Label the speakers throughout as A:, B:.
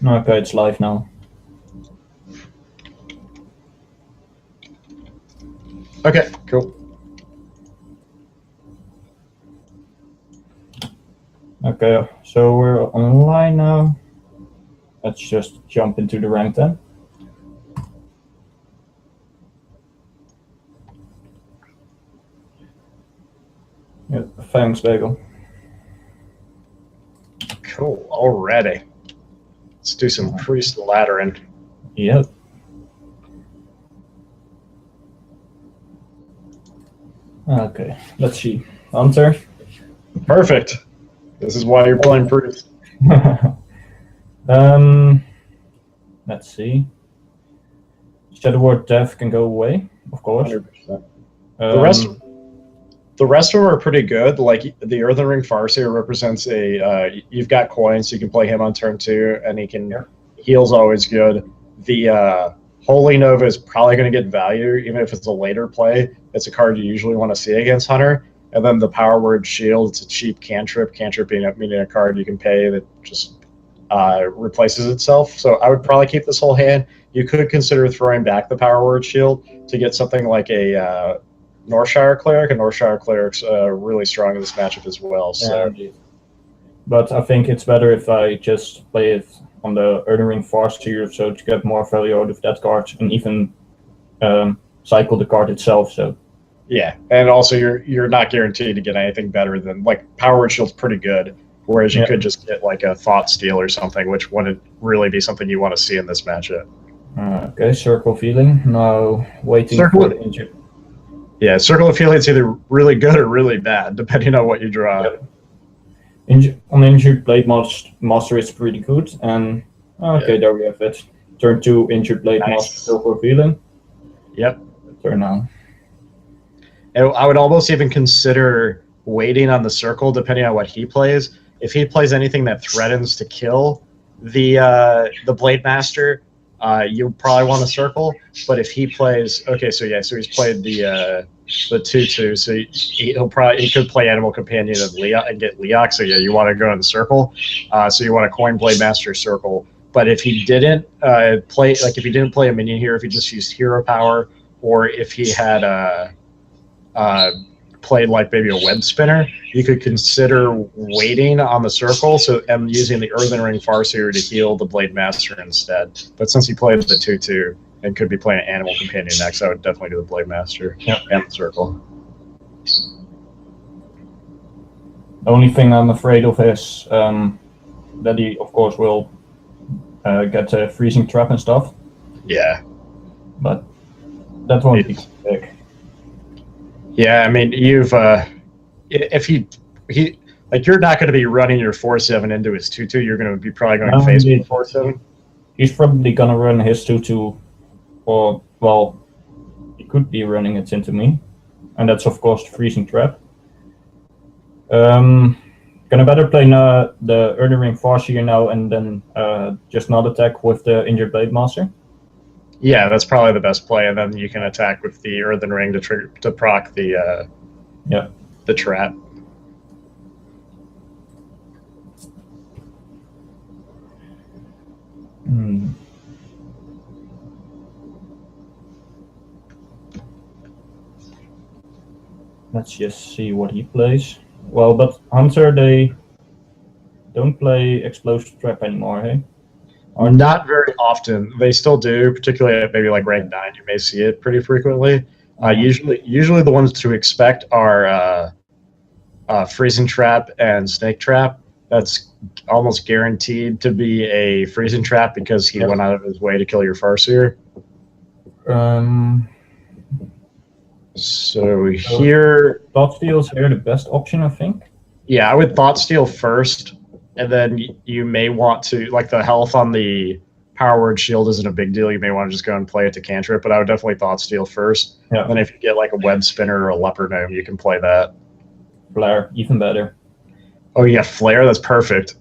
A: Okay, it's live now.
B: Okay, cool.
A: Okay, so we're online now. Let's just jump into the rank then. Yeah, thanks, Bagel.
B: Cool, already. Let's do some priest laddering.
A: Yep. Okay, let's see. Hunter.
B: Perfect. This is why you're playing priest.
A: Let's see. Shadow Ward Death can go away, of course.
B: 100%. The rest of them are pretty good. Like the Earthen Ring Farseer represents a you've got coins, so you can play him on turn 2, and he can heal's always good. The Holy Nova is probably going to get value, even if it's a later play. It's a card you usually want to see against Hunter. And then the Power Word Shield, it's a cheap cantrip. Cantrip meaning a card you can pay that just replaces itself. So I would probably keep this whole hand. You could consider throwing back the Power Word Shield to get something like a Northshire Cleric, and Northshire Cleric's really strong in this matchup as well. So,
A: but I think it's better if I just play it on the Earthen Ring Farseer, so to get more value out of that card, and even cycle the card itself. So
B: yeah, and also you're not guaranteed to get anything better than like Power Word Shield's pretty good, whereas you could just get like a Thought Steal or something, which wouldn't really be something you want to see in this matchup.
A: Okay, Circle of Healing. Now waiting for the injured.
B: Yeah, Circle of Healing is either really good or really bad, depending on what you draw.
A: Yep. On Injured Blade Master is pretty good, and there we have it. Turn 2, Injured Blade Master, Circle of Healing.
B: Yep.
A: Turn now.
B: And I would almost even consider waiting on the Circle, depending on what he plays. If he plays anything that threatens to kill the Blade Master, you'll probably want to Circle. But if he plays, so he's played the 2/2, so he could play Animal Companion and get Leok. So yeah, you want to go in the Circle. So you want to coin Blade Master Circle. But if he didn't if he didn't play a minion here, if he just used hero power, or if he had played like maybe a web spinner, you could consider waiting on the Circle, so I'm using the Earthen Ring Farseer to heal the Blade Master instead. But since he played the 2/2 and could be playing Animal Companion next, I would definitely do the Blade Master and the Circle.
A: The only thing I'm afraid of is that he, of course, will get a freezing trap and stuff.
B: Yeah.
A: But that won't be big.
B: Yeah, I mean, if he you're not going to be running your 4/7 into his 2/2. You're going to be probably going to face 4/7.
A: He's probably going to run his 2/2, or well, he could be running it into me, and that's of course the freezing trap. Gonna better play the Earthen Ring Farseer now, and then just not attack with the Injured Blade Master.
B: Yeah, that's probably the best play, and then you can attack with the Earthen Ring to proc the the trap.
A: Let's just see what he plays. Well, but Hunter, they don't play Explosive Trap anymore, hey?
B: Or not very often. They still do, particularly at maybe like rank 9. You may see it pretty frequently. Usually the ones to expect are Freezing Trap and Snake Trap. That's almost guaranteed to be a Freezing Trap because he went out of his way to kill your Farseer. So here,
A: Thought Steal is here the best option, I think.
B: Yeah, I would Thought Steal first, and then you may want to, like, the health on the Power Word Shield isn't a big deal. You may want to just go and play it to cantrip, but I would definitely Thought Steal first.
A: Yeah.
B: Then if you get like a Web Spinner or a Leopard Gnome, you can play that.
A: Flare, even better.
B: Oh yeah, Flare, that's perfect.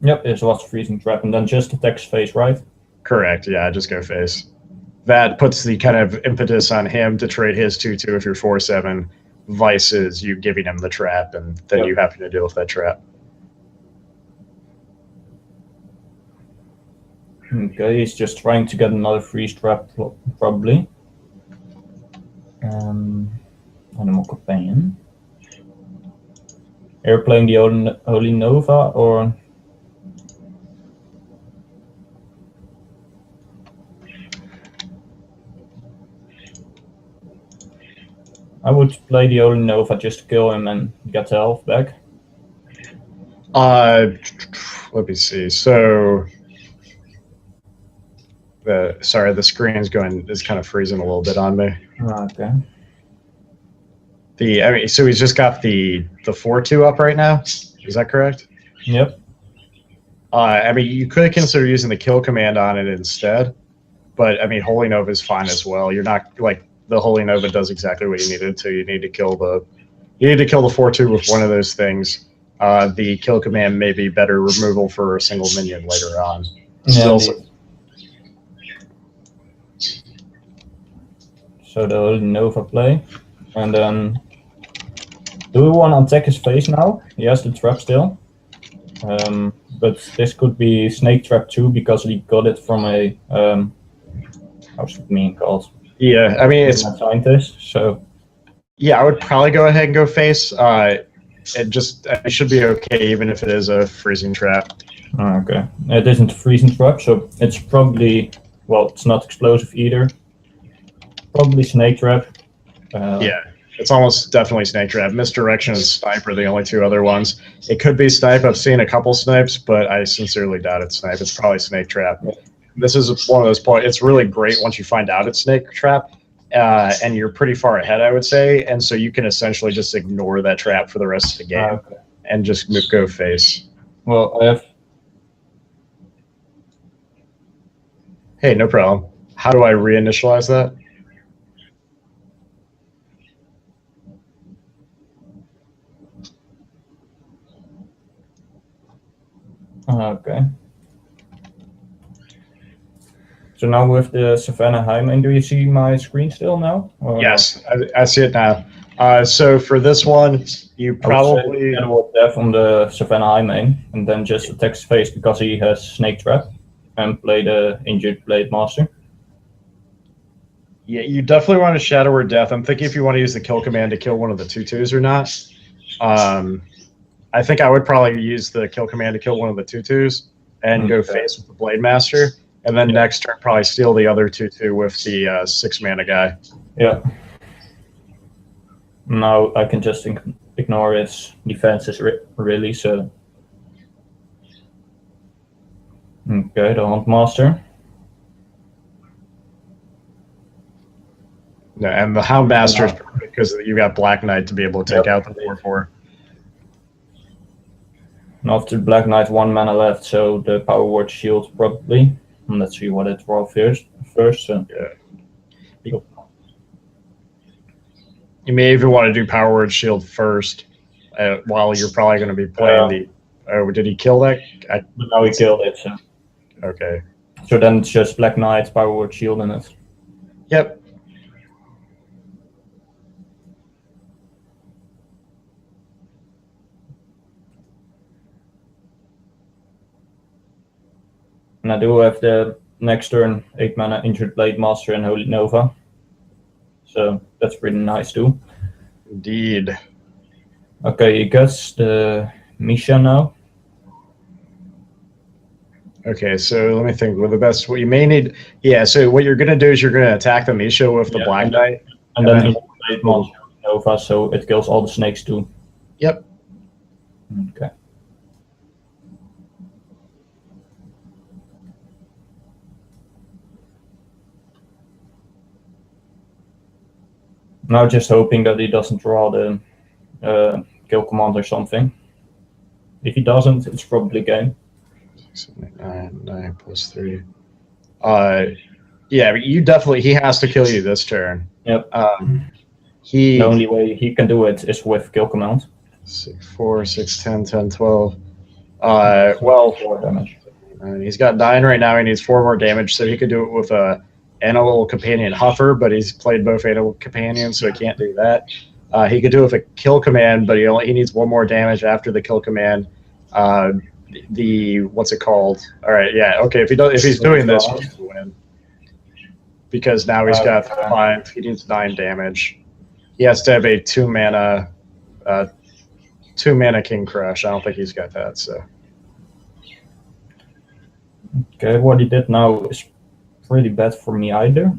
A: Yep, it was Freezing Trap, and then just attacks face, right?
B: Correct, yeah, just go face. That puts the kind of impetus on him to trade his 2/2 if you're 4/7, versus you giving him the trap, and then you having to deal with that trap.
A: Okay, he's just trying to get another freeze trap, probably. Animal companion. You're playing the Holy Nova, or? I would play the Holy Nova, just kill him and get the health back.
B: Let me see. So, sorry, the screen is kind of freezing a little bit on me.
A: Okay.
B: So he's just got the 4-2 up right now. Is that correct?
A: Yep.
B: I mean, you could consider using the kill command on it instead, but I mean, Holy Nova is fine as well. You're not like the Holy Nova does exactly what you needed to. You need to kill the 4-2 with one of those things. The kill command may be better removal for a single minion later on.
A: Yeah, so the Holy Nova play, and then do we want to attack his face now? He has the trap still, but this could be snake trap too because he got it from a how's it mean called?
B: Yeah, I mean it's
A: scientist. So
B: yeah, I would probably go ahead and go face. It should be okay even if it is a freezing trap.
A: Okay, it isn't a freezing trap, so it's probably, well, it's not explosive either. Probably snake trap.
B: Yeah, it's almost definitely snake trap. Misdirection and snipe are the only two other ones. It could be snipe. I've seen a couple snipes, but I sincerely doubt it's snipe. It's probably snake trap. Yeah. This is one of those points. It's really great once you find out it's snake trap, and you're pretty far ahead, I would say, and so you can essentially just ignore that trap for the rest of the game and just go face.
A: Well, I have.
B: Hey, no problem. How do I reinitialize that?
A: Okay. So now with the Savannah Hyman, do you see my screen still now?
B: Yes, I see it now. So for this one, you probably
A: death on the Savannah Hyman, and then just attack his face because he has Snake Trap, and play the Injured Blade Master.
B: Yeah, you definitely want to Shadow Word Death. I'm thinking if you want to use the kill command to kill one of the 2/2s or not. I think I would probably use the kill command to kill one of the 2/2s and go face with the Blade Master. And then next turn, probably steal the other 2/2 with the 6-mana guy.
A: Yeah. Now I can just ignore his defenses, really, so. Okay, the Hunt Master.
B: No, and the Hound Master is perfect because you got Black Knight to be able to take out the 4/4.
A: And after Black Knight, 1 mana left, so the Power Word Shield probably. And let's see what it draws first. So.
B: Yeah. You may even want to do Power Word Shield first, while you're probably going to be playing the. Oh, did he kill that?
A: No, he killed it. So.
B: Okay.
A: So then it's just Black Knight, Power Word Shield in it.
B: Yep.
A: And I do have the next turn 8 mana Injured Blade Master and Holy Nova. So that's pretty nice too.
B: Indeed.
A: Okay, he gets the Misha now.
B: Okay, so let me think. What you may need. Yeah, so what you're going to do is you're going to attack the Misha with the Black Knight.
A: And then Injured Blade Master Nova, so it kills all the snakes too.
B: Yep.
A: Okay. Now just hoping that he doesn't draw the kill command or something. If he doesn't, it's probably game.
B: 9 plus 3. Yeah, you definitely. He has to kill you this turn.
A: Yep. The only way he can do it is with kill command.
B: 6, 4, 6, 10, 10, 12. Well,
A: 4 damage.
B: He's got 9 right now. He needs 4 more damage, so he could do it with a Animal Companion Huffer, but he's played both Animal Companions, so he can't do that. He could do it with a kill command, but he needs 1 more damage after the kill command. the what's it called? All right, yeah, okay. If he's doing this, he needs to win because now he's got 5. He needs 9 damage. He has to have a 2 mana King Crush. I don't think he's got that. So
A: okay, what he did now is pretty bad for me either.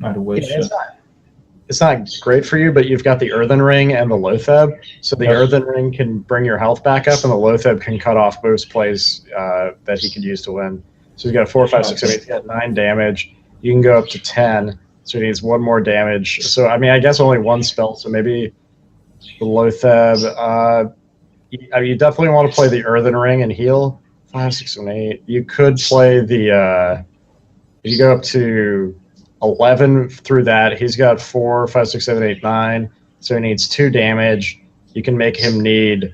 A: Either way,
B: yeah, it's not great for you, but you've got the Earthen Ring and the Loatheb. So the Earthen Ring can bring your health back up, and the Loatheb can cut off most plays that he can use to win. So he's got 4, 5, 6, 7, 8. He's got 9 damage. You can go up to 10, so he needs 1 more damage. So I mean, I guess only 1 spell. So maybe the Loatheb. You definitely want to play the Earthen Ring and heal 5, 6, 7, 8. You could play the. If you go up to 11 through that, he's got 4, 5, 6, 7, 8, 9. So he needs 2 damage. You can make him need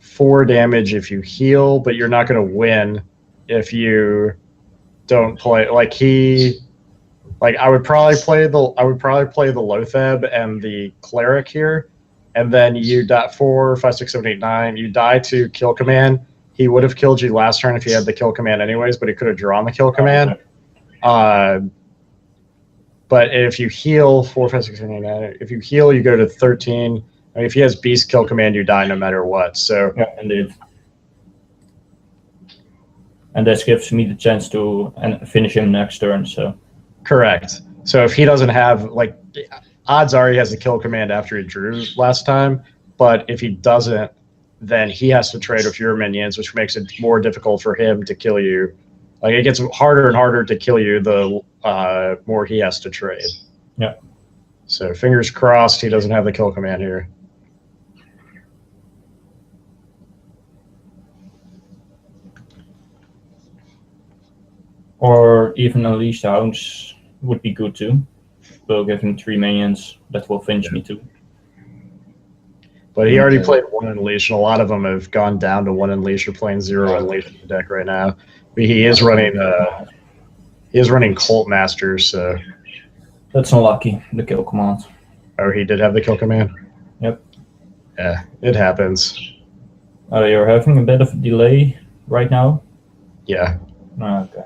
B: 4 damage if you heal, but you're not going to win if you don't play. I would probably play the Loatheb and the Cleric here, and then you die 4, 5, 6, 7, 8, 9. You die to Kill Command. He would have killed you last turn if he had the Kill Command anyways, but he could have drawn the Kill Command. But if you heal 4, 5, 6, 7, 8, 9, if you heal, you go to 13. I mean, if he has Beast Kill Command, you die no matter what. So
A: yeah, indeed. And this gives me the chance to finish him next turn. So
B: correct. So if he doesn't have odds are he has the Kill Command after he drew last time. But if he doesn't, then he has to trade with your minions, which makes it more difficult for him to kill you. It gets harder and harder to kill you the more he has to trade.
A: Yeah.
B: So fingers crossed he doesn't have the Kill Command here.
A: Or even Unleash the Hounds would be good too. We'll give him 3 minions. That will finish me too.
B: But he already played 1 Unleash, and a lot of them have gone down to 1 Unleash or playing 0 Unleash in the deck right now. But he is running Cult Masters, so
A: that's unlucky, the Kill Command.
B: Oh, he did have the Kill Command?
A: Yep.
B: Yeah, it happens.
A: You're having a bit of a delay right now?
B: Yeah.
A: Okay.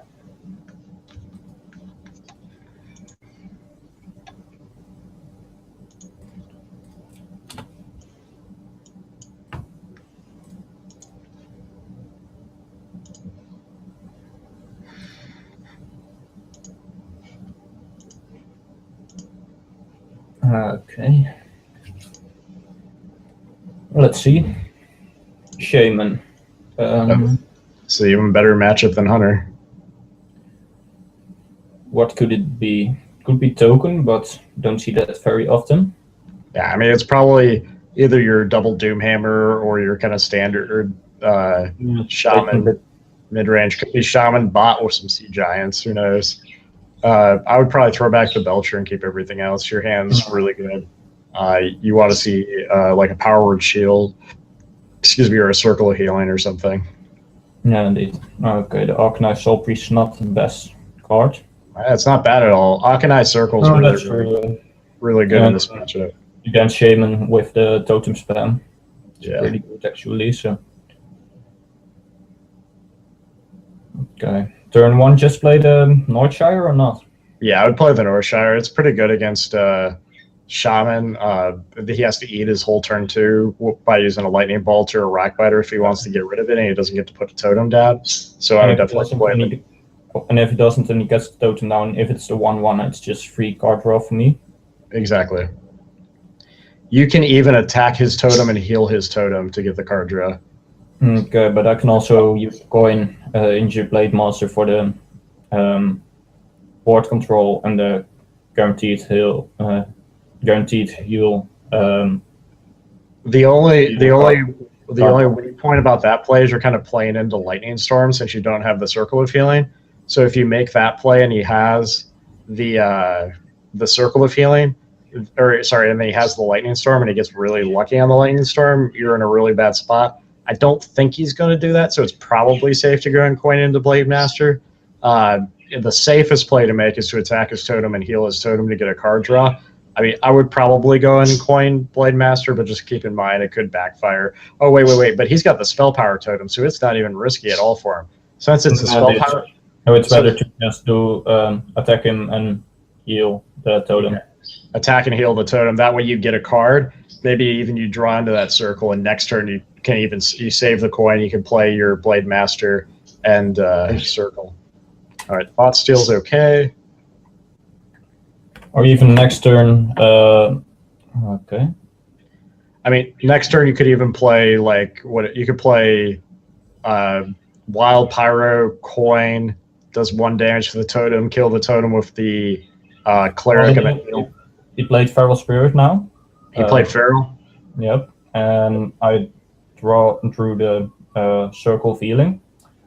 A: Okay. Let's see. Shaman.
B: So even better matchup than Hunter.
A: What could it be? Could be Token, but don't see that very often.
B: Yeah, I mean, it's probably either your double Doomhammer or your kind of standard Shaman mid-range. Could be Shaman bot with some Sea Giants, who knows. I would probably throw back the Belcher and keep everything else. Your hand's really good. You want to see like a Power Word Shield, or a Circle of Healing or something.
A: Yeah, indeed. Okay, the Arcanine Soul Priest is not the best card.
B: It's not bad at all. Arcanine Circle is really good in this matchup.
A: Against Shaman with the Totem Spam. It's pretty good actually. So. Okay. Turn 1, just play the Northshire or not?
B: Yeah, I would play the Northshire. It's pretty good against Shaman. He has to eat his whole turn 2 by using a Lightning Bolt or a Rockbiter if he wants to get rid of it, and he doesn't get to put a totem down. So I would definitely play it.
A: And if he doesn't, then he gets the totem down. If it's the 1/1, it's just free card draw for me. Exactly.
B: You can even attack his totem and heal his totem to get the card draw.
A: Okay, but I can also use coin Injured Blade Master for the board control and the guaranteed heal. The only weak point about that play is you're kind of playing into Lightning Storm since you don't have the Circle of Healing. So if you make that play and he has the Circle of Healing, and then he has the Lightning Storm and he gets really lucky on the Lightning Storm, you're in a really bad spot. I don't think he's going to do that, so it's probably safe to go and coin into Blade Master. The safest play to make is to attack his totem and heal his totem to get a card draw.
B: I mean, I would probably go and coin Blade Master, but just keep in mind it could backfire. Oh, wait. But he's got the spell power totem, so it's not even risky at all for him. Since it's a spell power...
A: No, it's better to just do attack him and heal the totem.
B: Okay. Attack and heal the totem. That way you get a card. Maybe even you draw into that circle, and next turn you can even you save the coin. You can play your Blade Master and circle. All right, Thought Steal's okay.
A: Or even next turn. Okay.
B: I mean, next turn you could even play you could play Wild Pyro, coin, does 1 damage to the totem, kill the totem with the cleric, and then heal.
A: He played Feral Spirit now.
B: He played Feral?
A: Yep. And I drew the circle feeling.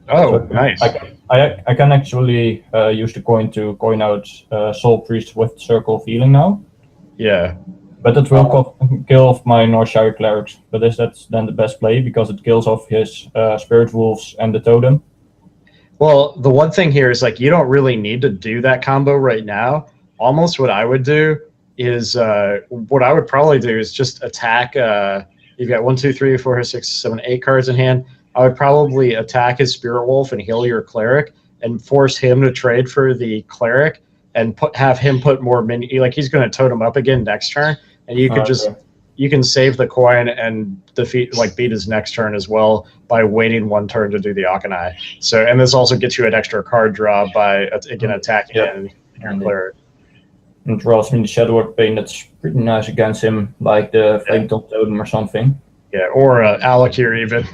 B: Oh,
A: so
B: nice.
A: I can actually use the coin to coin out Soul Priest with circle feeling now.
B: Yeah.
A: But it will kill off my Northshire Clerics. But that's then the best play because it kills off his Spirit Wolves and the totem.
B: Well, the one thing here is you don't really need to do that combo right now. Almost what I would do is what I would probably do is just attack. You've got 1, 2, 3, 4, 5, 6, 7, 8 cards in hand. I would probably attack his Spirit Wolf and heal your Cleric and force him to trade for the Cleric and have him put more he's going to totem up again next turn, and you could you can save the coin and beat his next turn as well by waiting 1 turn to do the Akanai. So, and this also gets you an extra card draw by again attacking your Cleric.
A: And draws me the Shadow Pain that's pretty nice against him, like the Flame Top Totem or something.
B: Yeah, or Alakir even.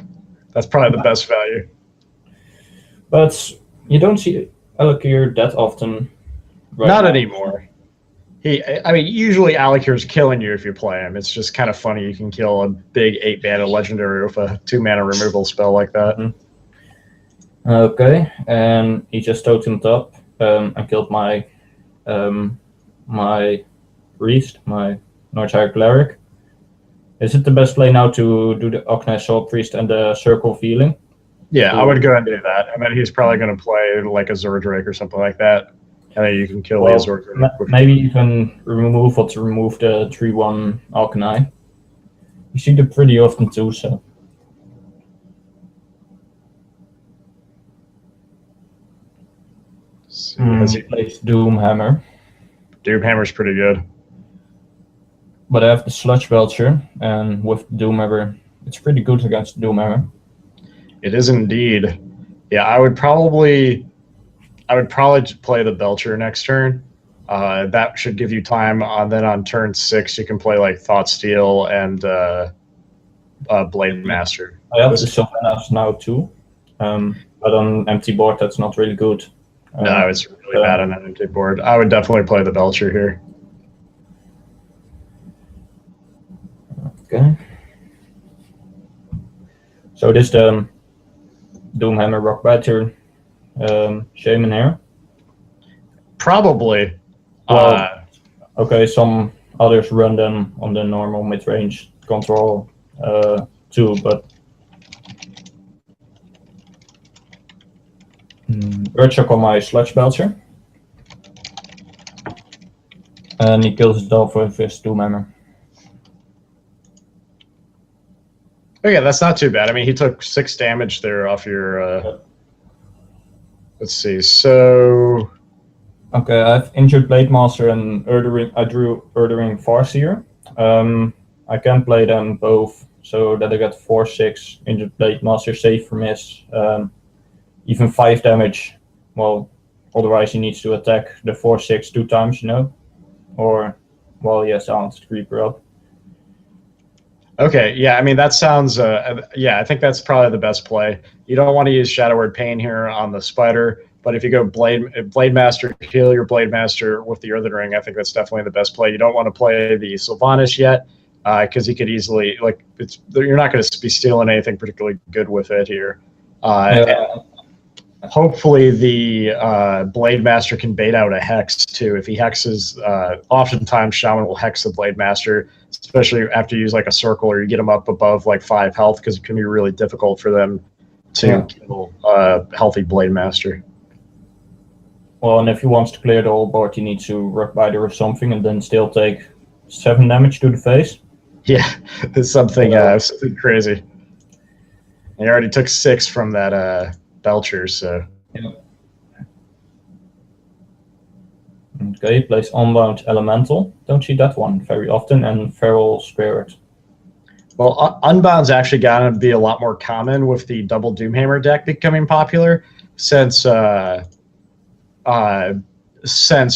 B: That's probably the best value.
A: But you don't see Alakir that often.
B: Not anymore. I mean, usually Alakir's killing you if you play him. It's just kind of funny you can kill a big 8-mana legendary with a 2-mana removal spell like that.
A: Mm-hmm. Okay, and he just totemed up and killed my my priest, my Northshire Cleric. Is it the best play now to do the Akanai Soul Priest and the Circle Feeling?
B: Yeah, I would go and do that. And then he's probably going to play like a Zordrake or something like that. And then you can kill his Zordrake.
A: Maybe even remove the 3/1 Akanai. You see them pretty often too, so. As he plays Doomhammer.
B: Doomhammer's pretty good.
A: But I have the Sludge Belcher, and with Doomhammer, it's pretty good against Doomhammer.
B: It is indeed. Yeah, I would probably play the Belcher next turn. That should give you time. Then on turn 6, you can play like Thought Steal and Blade Master.
A: I have the Sylvanas now too, but on empty board that's not really good.
B: No, it's really bad on an empty board. I would definitely play the Belcher here.
A: Okay. So this the Doomhammer Rock Batter Shaman here?
B: Probably.
A: Well, okay, some others run them on the normal mid-range control too, but Earthshock on my Sludge Belcher. And he kills it off with his Doomhammer.
B: Oh yeah, that's not too bad. I mean, he took 6 damage there off your... Let's see, so...
A: Okay, I have Injured Blade Master and I drew Urdering Farseer. I can play them both so that I get 4/6 Injured Blade Master save for miss. Even 5 damage. Well, otherwise he needs to attack the 4/6 2 times, you know? Or, well, yes, I'll Creeper up.
B: Okay, yeah, I mean, that sounds, yeah, I think that's probably the best play. You don't want to use Shadow Word Pain here on the Spider, but if you go Blade Master, heal your Blade Master with the Earthen Ring, I think that's definitely the best play. You don't want to play the Sylvanas yet, because he could easily, like, you're not going to be stealing anything particularly good with it here. Hopefully the Blade Master can bait out a Hex, too. If he hexes, oftentimes Shaman will hex the Blade Master, especially after you use like a circle or you get them up above like 5 health, because it can be really difficult for them to kill a healthy Blade Master.
A: Well, and if he wants to clear the whole board, he needs to Rock Biter or something and then still take 7 damage to the face.
B: Yeah, it's something something crazy. He already took 6 from that Belcher, so.
A: Yeah. Okay, plays Unbound Elemental. Don't see that one very often, and Feral Spirit.
B: Well, Unbound's actually gotten to be a lot more common with the double Doomhammer deck becoming popular, since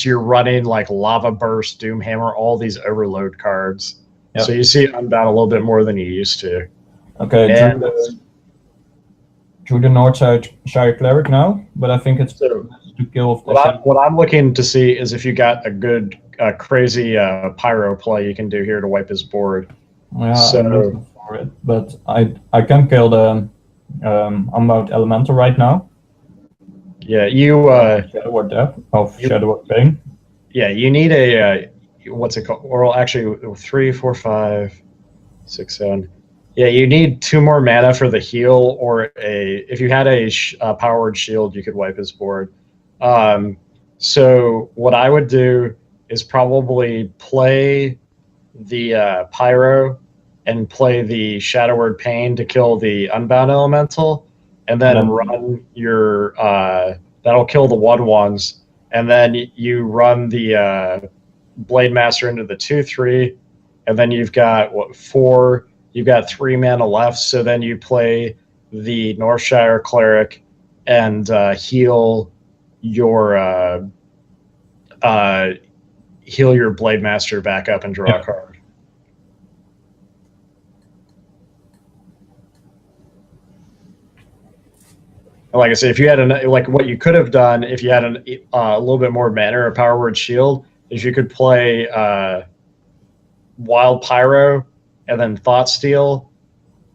B: you're running like Lava Burst, Doomhammer, all these overload cards. Yep. So you see Unbound a little bit more than you used to.
A: Okay, through the Northshire Cleric now, but I think it's to kill.
B: What I'm looking to see is if you got a good, crazy Pyro play you can do here to wipe his board.
A: Yeah, so, I'm looking for it, but I can kill the Unbound Elemental right now.
B: Yeah, you
A: Shadow Word Death of Shadow Word Pain.
B: Yeah, you need a what's it called? Or actually, 3, 4, 5, 6, 7. Yeah, you need 2 more mana for the heal, or if you had a Power Word Shield, you could wipe his board. So what I would do is probably play the Pyro and play the Shadow Word Pain to kill the Unbound Elemental, and then run your that'll kill the 1/1s, and then you run the Blade Master into the 2/3, and then you've got 4. You've got 3 mana left, so then you play the Northshire Cleric and heal your Blade Master back up and draw a card. Like I said, if you had what you could have done if you had a little bit more mana or a Power Word Shield, is you could play Wild Pyro and then Thought Steal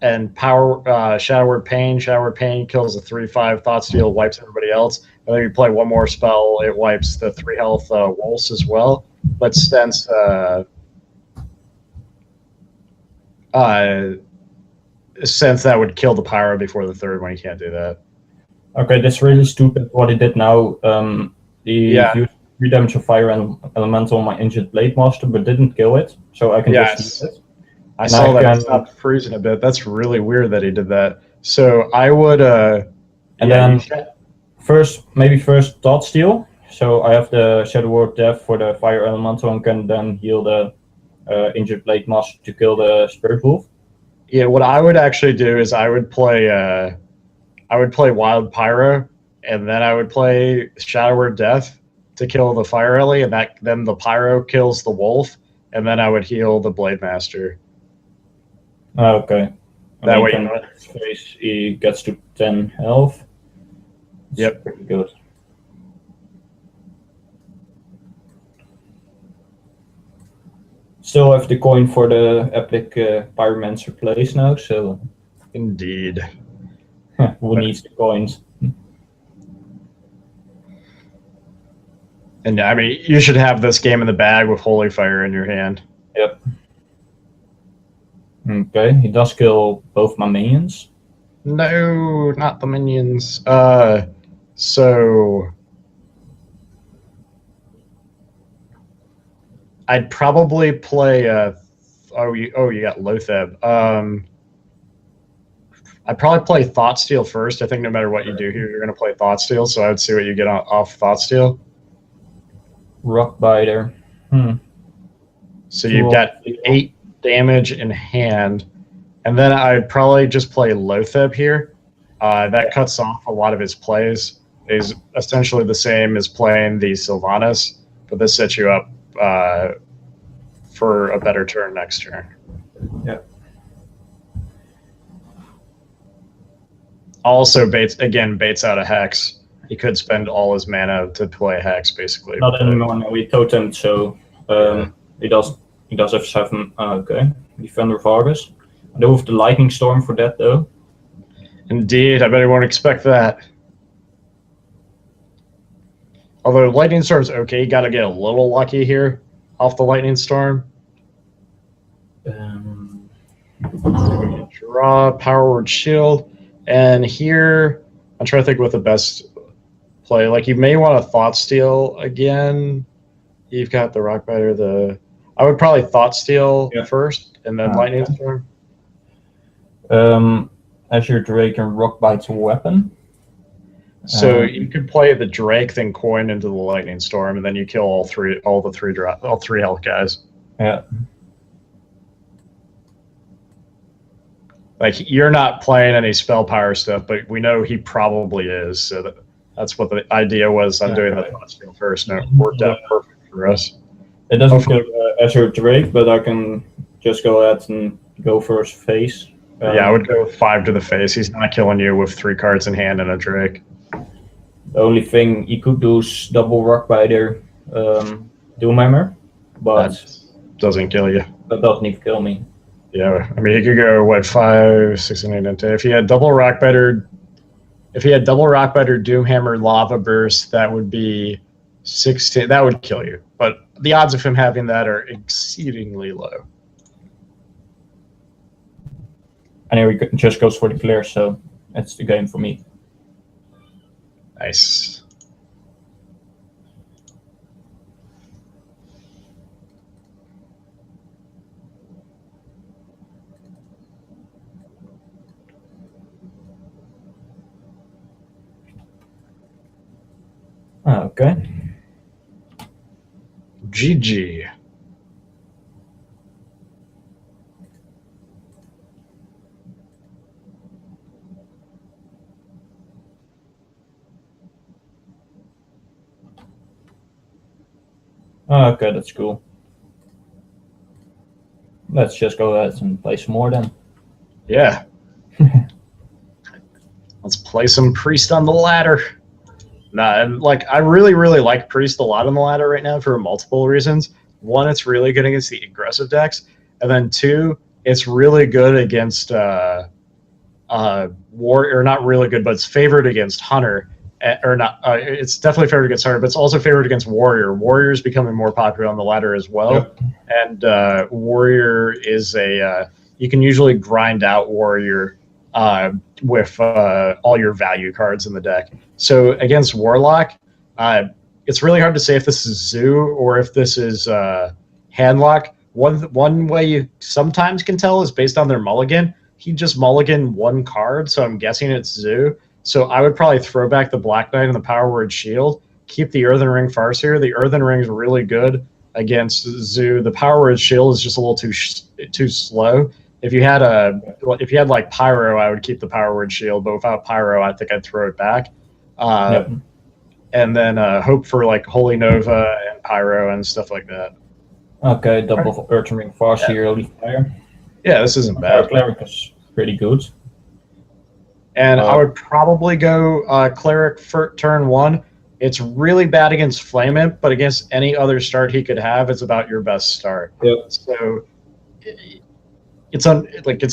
B: and Shadow Word Pain. Shadow Word Pain kills the 3/5. Thought Steal wipes everybody else. And then you play one more spell, it wipes the 3 health wolves as well. But since that would kill the Pyro before the 3rd one, you can't do that.
A: Okay, that's really stupid what he did now. Used 3 damage of Fire and Elemental on my injured Blade Master, but didn't kill it, so I can just use it.
B: I saw that it stopped freezing a bit. That's really weird that he did that. So I would
A: maybe first Thought Steal. So I have the Shadow Word Death for the Fire Elemental and can then heal the injured Blade Master to kill the Spirit Wolf.
B: Yeah, what I would actually do is I would play Wild Pyro, and then I would play Shadow Word Death to kill the Fire Ellie, and then the Pyro kills the Wolf, and then I would heal the Blade Master.
A: Okay.
B: That way,
A: he gets to 10 health.
B: Yep.
A: Pretty good. Still have the coin for the epic Pyromancer plays now, so.
B: Indeed.
A: Who needs the coins?
B: And I mean, you should have this game in the bag with Holy Fire in your hand.
A: Yep. Okay, he does kill both my minions.
B: No, not the minions. So I'd probably play. You got Lotheb. I'd probably play Thought Steal first. I think no matter what you do here, you're going to play Thought Steal. So I would see what you get off Thought Steal.
A: Rockbiter.
B: So you've got 8 damage in hand, and then I'd probably just play Lotheb here. That cuts off a lot of his plays. Is essentially the same as playing the Sylvanas, but this sets you up for a better turn next turn.
A: Yeah.
B: Also baits out a Hex. He could spend all his mana to play a Hex, basically.
A: Not anymore. No, we totemed, so he does have 7. Okay, Defender of Harvest. I do have the Lightning Storm for that though.
B: Indeed, I bet he won't expect that. Although Lightning Storm's okay, got to get a little lucky here off the Lightning Storm. Draw Power Word Shield, and here I'm trying to think what the best play. Like you may want to Thought Steal again. You've got the Rockbiter. I would probably Thought Steal
A: Yeah.
B: first, and then Lightning Storm.
A: As your Drake and Rock Bite's a weapon.
B: So you could play the Drake, then coin into the Lightning Storm, and then you kill all three health guys.
A: Yeah.
B: Like, you're not playing any spell power stuff, but we know he probably is. So that's what the idea was. I'm doing the Thought Steal first, and it worked out perfect for us.
A: It doesn't kill Azure Drake, but I can just go ahead and go first face.
B: Yeah, I would go 5 to the face. He's not killing you with 3 cards in hand and a Drake.
A: The only thing he could do is double Rock Biter Doomhammer, but
B: that doesn't kill you.
A: That doesn't even kill me.
B: Yeah, I mean, he could go, what, 5, 6, and 8, and 10. If he had double Rock Biter Doomhammer Lava Burst, that would be 16. That would kill you. But the odds of him having that are exceedingly low.
A: And here he just goes for the clear, so that's the game for me.
B: Nice.
A: Okay.
B: GG.
A: Okay, that's cool. Let's just go ahead and play some more then.
B: Yeah. Let's play some Priest on the ladder. Nah, and like, I really, really like Priest a lot on the ladder right now for multiple reasons. One, it's really good against the aggressive decks, and then 2, it's really good against or not really good, but it's favored against Hunter, or not. It's definitely favored against Hunter, but it's also favored against Warrior. Warrior is becoming more popular on the ladder as well,
A: Yep.
B: And Warrior is you can usually grind out Warrior with all your value cards in the deck. So against Warlock, it's really hard to say if this is Zoo or if this is Handlock. One way you sometimes can tell is based on their mulligan. He just mulliganed 1 card, so I'm guessing it's Zoo. So I would probably throw back the Black Knight and the Power Word Shield, keep the Earthen Ring Farseer. The Earthen Ring is really good against Zoo. The Power Word Shield is just a little too slow. If you had like Pyro, I would keep the Power Word Shield, but without Pyro, I think I'd throw it back.
A: Yep.
B: And then hope for like Holy Nova and Pyro and stuff like that.
A: Okay, double Earthen Ring Farseer, Holy Fire.
B: Yeah, this isn't
A: Our
B: bad.
A: Cleric is pretty good.
B: And I would probably go Cleric for turn 1. It's really bad against Flame Imp, but against any other start he could have, it's about your best start.
A: Yep.
B: So it's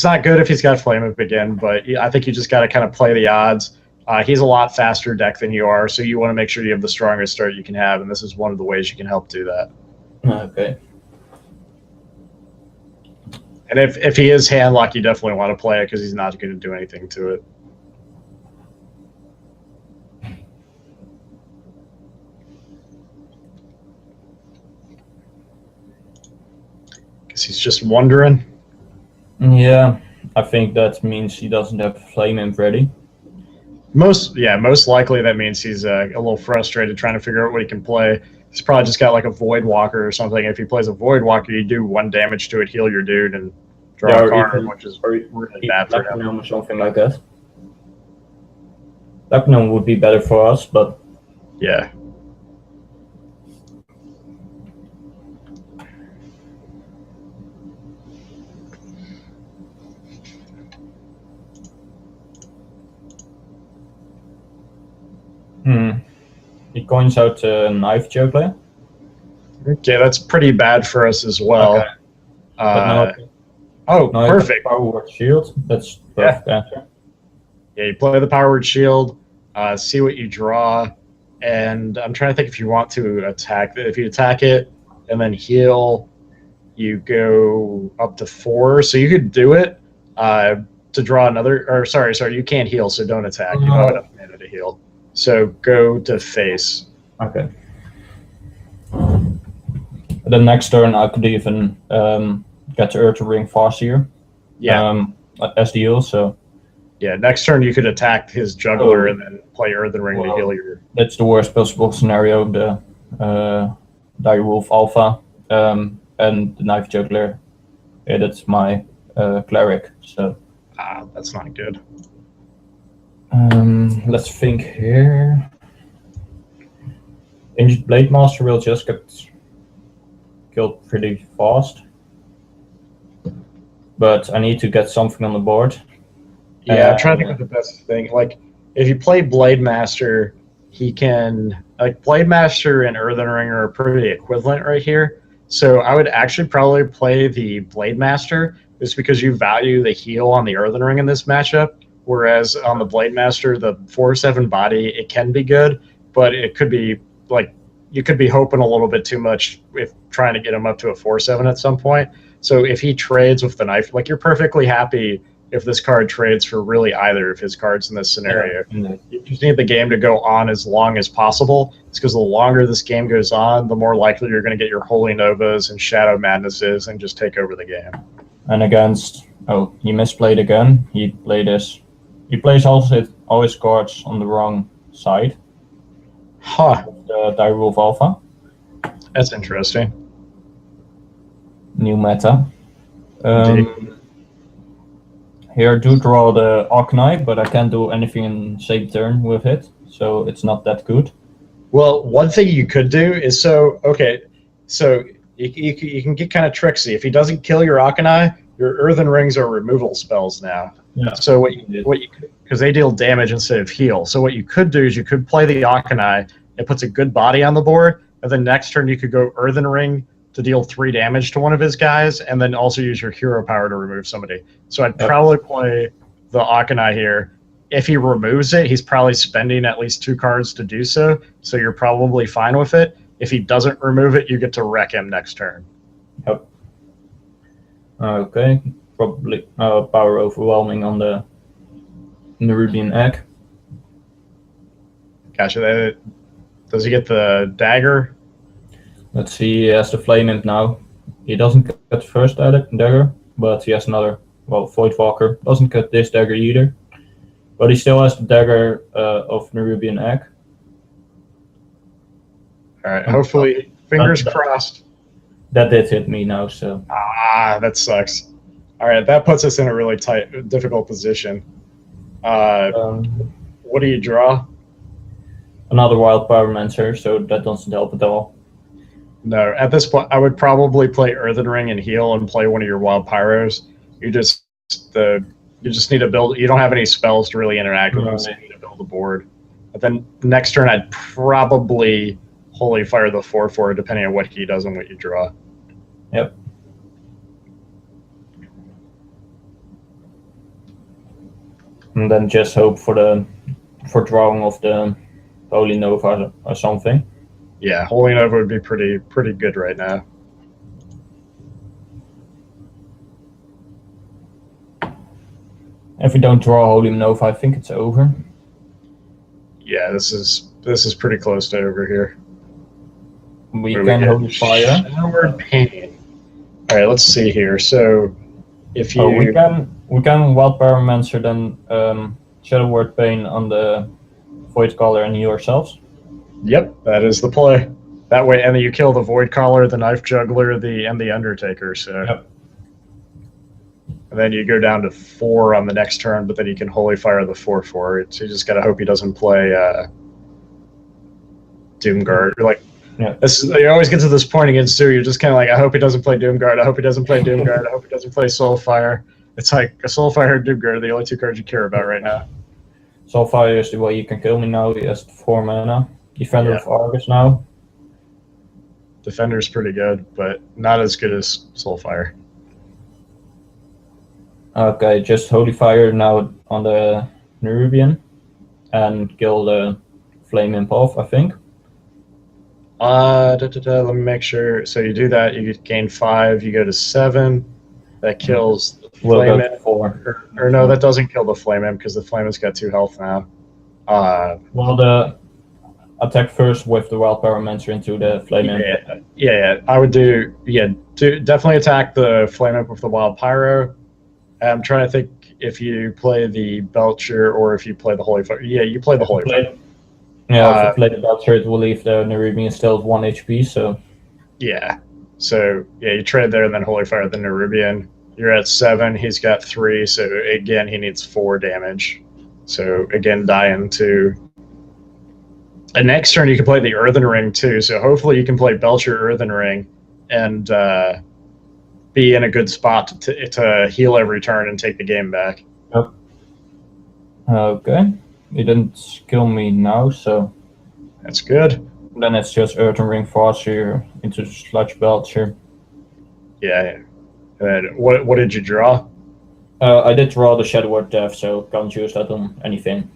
B: not good if he's got Flame Imp again, but I think you just got to kind of play the odds. He's a lot faster deck than you are, so you want to make sure you have the strongest start you can have, and this is one of the ways you can help do that.
A: Okay.
B: And if he is Handlock, you definitely want to play it because he's not going to do anything to it. Because he's just wondering.
A: Yeah, I think that means he doesn't have Flame Imp ready.
B: Most likely that means he's a little frustrated trying to figure out what he can play. He's probably just got like a Void Walker or something. If he plays a Void Walker, you do 1 damage to it, heal your dude, and draw a card, which is really bad for him.
A: Or something like that. Lapinum would be better for us, but
B: Yeah.
A: He coins out a Knife Juggler.
B: Okay, that's pretty bad for us as well.
A: Okay. But no,
B: Perfect.
A: Power Word Shield. That's perfect answer.
B: Yeah, you play the Power Word Shield, see what you draw, and I'm trying to think if you want to attack. If you attack it and then heal, you go up to 4. So you could do it to draw another. Or sorry, you can't heal, so don't attack. You don't have enough mana to heal. So go to face.
A: Okay. The next turn I could even get to Earth Ring Farseer.
B: Yeah.
A: As the heal, so.
B: Yeah, next turn you could attack his juggler and then play Earthen Ring to heal your...
A: That's the worst possible scenario, the Direwolf Alpha and the Knife Juggler. Yeah, that's my cleric, so...
B: that's not good.
A: Let's think here. Injured Blade Master will just get killed pretty fast. But I need to get something on the board.
B: Yeah, I'm trying to think of the best thing. Like, if you play Blade Master, he can... Like, Blade Master and Earthen Ring are pretty equivalent right here. So I would actually probably play the Blade Master, just because you value the heal on the Earthen Ring in this matchup. Whereas on the Blade Master, the 4/7 body, it can be good, but it could be, like, you could be hoping a little bit too much if trying to get him up to a 4/7 at some point. So if he trades with the knife, like, you're perfectly happy if this card trades for really either of his cards in this scenario. Yeah. You just need the game to go on as long as possible. It's because the longer this game goes on, the more likely you're going to get your Holy Novas and Shadow Madnesses and just take over the game.
A: And against... Oh, he misplayed again. He played this... He plays also all his cards on the wrong side.
B: Huh.
A: The Direwolf Alpha.
B: That's interesting.
A: New meta. Here I do draw the Arcanine, but I can't do anything in same turn with it, so it's not that good.
B: Well, one thing you could do is you can get kind of tricksy. If he doesn't kill your Arcanine, your Earthen Rings are removal spells now.
A: Yeah.
B: So because they deal damage instead of heal. So what you could do is you could play the Arcanine. It puts a good body on the board, and then next turn you could go Earthen Ring to deal 3 damage to one of his guys, and then also use your hero power to remove somebody. So I'd probably play the Arcanine here. If he removes it, he's probably spending at least 2 cards to do so, so you're probably fine with it. If he doesn't remove it, you get to wreck him next turn.
A: Yep. Okay, probably power overwhelming on the Nerubian Egg.
B: Gotcha. Does he get the dagger?
A: Let's see, he has the Flame Imp now. He doesn't get the first dagger, but he has another, well, Voidwalker. Doesn't get this dagger either. But he still has the dagger of Nerubian Egg.
B: Alright, hopefully, fingers crossed.
A: That did hit me now, so...
B: that sucks. Alright, that puts us in a really difficult position. What do you draw?
A: Another Wild Pyromancer, so that doesn't help at all.
B: No, at this point, I would probably play Earthen Ring and heal and play one of your Wild Pyros. You just need to build. You don't have any spells to really interact with them, so you need to build a board. But then next turn, I'd probably Holy Fire the 4/4, depending on what he does and what you draw.
A: Yep. And then just hope for drawing of the Holy Nova or something.
B: Yeah, Holy Nova would be pretty good right now.
A: If we don't draw Holy Nova, I think it's over.
B: Yeah, this is pretty close to over here.
A: We can Holy Fire.
B: Showered Pain. All right, let's see here. So, if you
A: we can Wild Pyromancer then Shadow Word Pain on the Void Caller and heal ourselves.
B: Yep, that is the play. That way, and then you kill the Void Caller, the Knife Juggler, and the Undertaker. So,
A: yep.
B: And then you go down to 4 on the next turn, but then you can Holy Fire the 4/4. So you just gotta hope he doesn't play Doomguard. You're like, you always get to this point against Sue. You're just kind of like, I hope he doesn't play Doomguard. I hope he doesn't play Doomguard. I hope he doesn't play Soulfire. It's like a Soulfire and Doomguard are the only 2 cards you care about right now.
A: Soulfire is the way you can kill me now. He has 4 mana. Defender of Argus now.
B: Defender's pretty good, but not as good as Soulfire.
A: Okay, just Holy Fire now on the Nerubian and kill the Flame Imp off, I think.
B: Let me make sure. So you do that, you gain 5, you go to 7. That kills the Flame Imp. 4. Or no, that doesn't kill the Flame Imp because the Flame Imp's got 2 health now.
A: Well, attack first with the Wild Pyromancer into the Flame Imp.
B: Yeah. I would do definitely attack the Flame Imp with the Wild Pyro. I'm trying to think if you play the Belcher or if you play the Holy Fire. Yeah, you play the Holy Fire.
A: Yeah, if you play the Belcher, it will leave the Nerubian still at 1 HP, so...
B: Yeah. So, yeah, you trade there and then Holy Fire the Nerubian. You're at 7, he's got 3, so again, he needs 4 damage. So, again, die into... And next turn, you can play the Earthen Ring, too, so hopefully you can play Belcher Earthen Ring and be in a good spot to heal every turn and take the game back.
A: Yep. Okay. He didn't kill me now, so...
B: That's good.
A: Then it's just Earthen Ring Farseer into Sludge Belcher.
B: Yeah. And what did you draw?
A: I did draw the Shadow Word Death, so can't use that on anything.